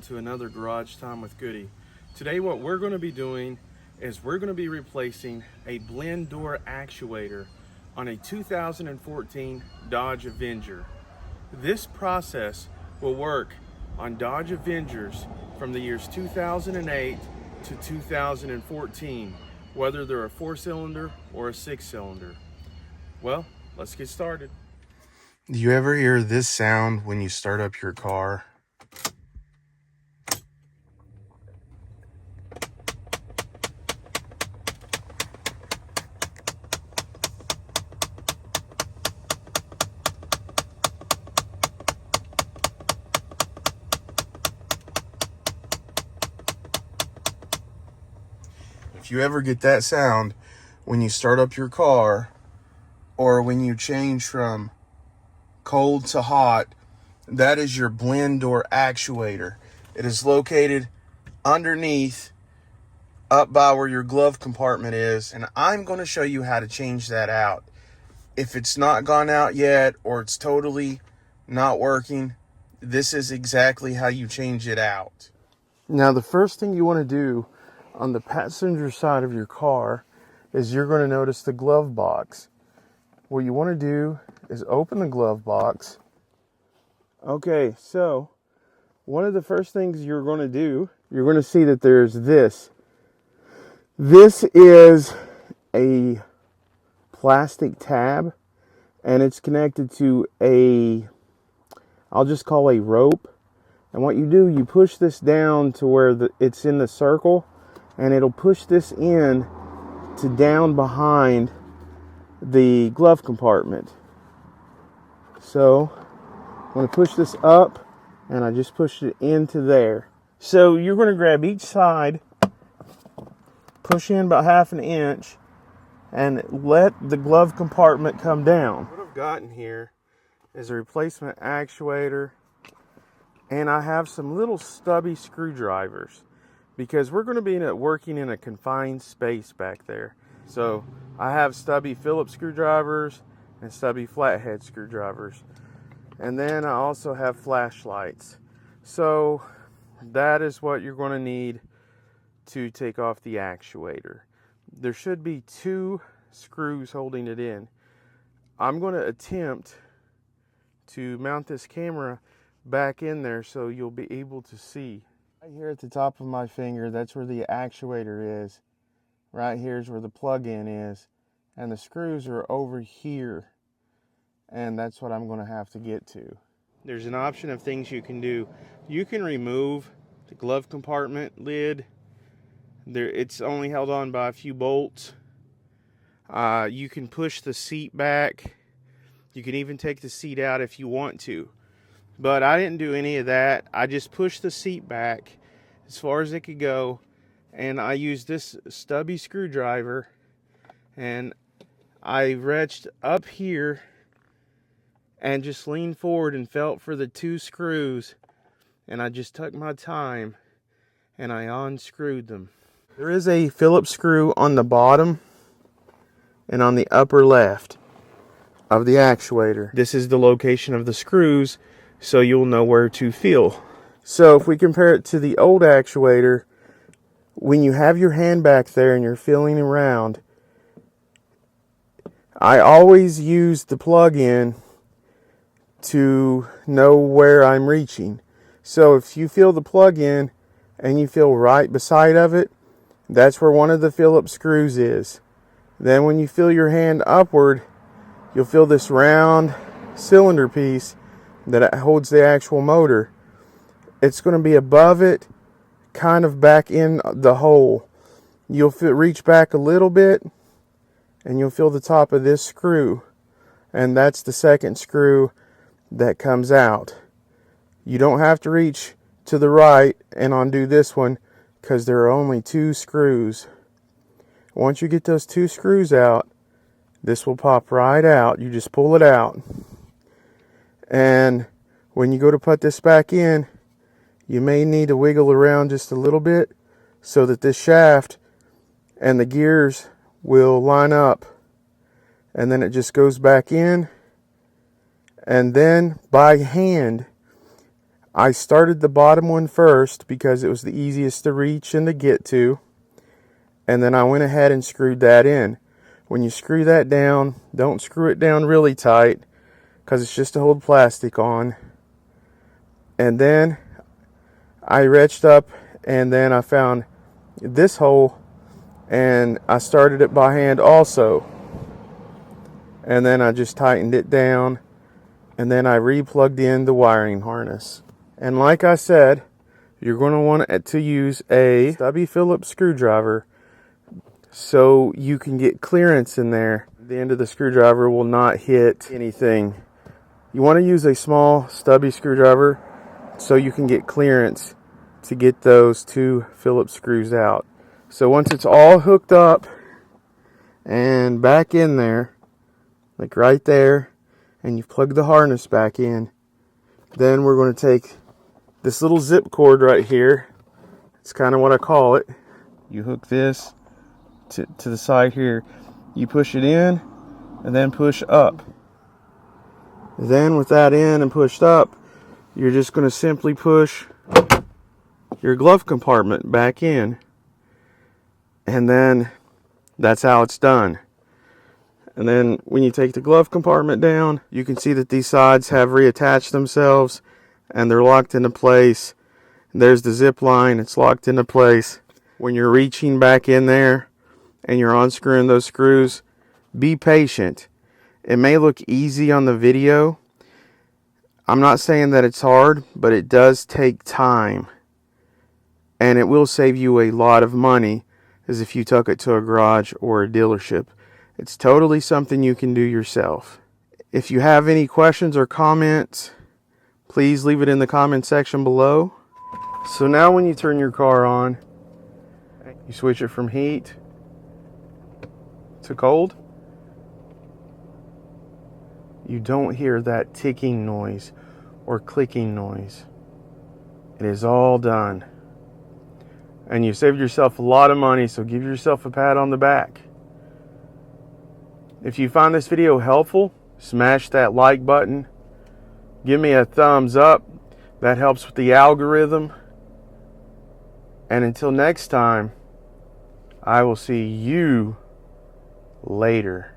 to another Garage Time with Goody. Today what we're going to be doing is we're going to be replacing a blend door actuator on a 2014 Dodge Avenger. This process will work on Dodge Avengers from the years 2008 to 2014, whether they're a 4-cylinder or a 6-cylinder. Well, let's get started. Do you ever hear this sound when you start up your car? If you ever get that sound when you start up your car or when you change from cold to hot, that is your blend door actuator. It is located underneath, up by where your glove compartment is, and I'm going to show you how to change that out. If it's not gone out yet or it's totally not working, this is exactly how you change it out. Now the first thing you want to do on the passenger side of your car is you're going to notice the glove box. What you want to do is open the glove box. Okay, so one of the first things you're going to do, you're going to see that there's this. This is a plastic tab, and it's connected to a, I'll just call a rope. And what you do, you push this down to where it's in the circle, and it'll push this in to down behind the glove compartment. So I'm going to push this up, and I just pushed it into there. So you're going to grab each side, push in about 1/2 inch, and let the glove compartment come down. What I've gotten here is a replacement actuator, and I have some little stubby screwdrivers because we're going to be working in a confined space back there. So I have stubby Phillips screwdrivers and stubby flathead screwdrivers. And then I also have flashlights. So that is what you're going to need to take off the actuator. There should be 2 screws holding it in. I'm going to attempt to mount this camera back in there so you'll be able to see. Right here at the top of my finger, that's where the actuator is. Right here is where the plug-in is. And the screws are over here. And that's what I'm going to have to get to. There's an option of things you can do. You can remove the glove compartment lid. It's only held on by a few bolts. You can push the seat back. You can even take the seat out if you want to. But I didn't do any of that. I just pushed the seat back as far as it could go. And I used this stubby screwdriver. And I reached up here and just leaned forward and felt for the 2 screws. And I just took my time and I unscrewed them. There is a Phillips screw on the bottom and on the upper left of the actuator. This is the location of the screws, so you'll know where to feel. So if we compare it to the old actuator, when you have your hand back there and you're feeling around, I always use the plug-in to know where I'm reaching. So if you feel the plug-in and you feel right beside of it, that's where one of the Phillips screws is. Then when you feel your hand upward, you'll feel this round cylinder piece that holds the actual motor. It's going to be above it, kind of back in the hole. You'll reach back a little bit, and you'll feel the top of this screw. And that's the second screw that comes out. You don't have to reach to the right and undo this one because there are only 2 screws. Once you get those 2 screws out, this will pop right out. You just pull it out. And when you go to put this back in, you may need to wiggle around just a little bit so that this shaft and the gears will line up. And then it just goes back in. And then by hand, I started the bottom one first because it was the easiest to reach and to get to. And then I went ahead and screwed that in. When you screw that down, don't screw it down really tight because it's just to hold plastic on. And then I reached up and then I found this hole and I started it by hand also. And then I just tightened it down and then I re-plugged in the wiring harness. And like I said, you're going to want to use a Stubby Phillips screwdriver so you can get clearance in there. The end of the screwdriver will not hit anything. You want to use a small stubby screwdriver so you can get clearance to get those 2 Phillips screws out. So once it's all hooked up and back in there, like right there, and you've plugged the harness back in, then we're going to take this little zip cord right here. It's kind of what I call it. You hook this to the side here. You push it in and then push up. Then with that in and pushed up, you're just going to simply push your glove compartment back in. And then that's how it's done. And then when you take the glove compartment down, you can see that these sides have reattached themselves and they're locked into place. There's the zip line, it's locked into place. When you're reaching back in there and you're unscrewing those screws, be patient. It may look easy on the video. I'm not saying that it's hard, but it does take time. And it will save you a lot of money as if you took it to a garage or a dealership. It's totally something you can do yourself. If you have any questions or comments, please leave it in the comment section below. So now when you turn your car on, you switch it from heat to cold, you don't hear that ticking noise or clicking noise. It is all done. And you saved yourself a lot of money, so give yourself a pat on the back. If you found this video helpful, smash that like button. Give me a thumbs up. That helps with the algorithm. And until next time, I will see you later.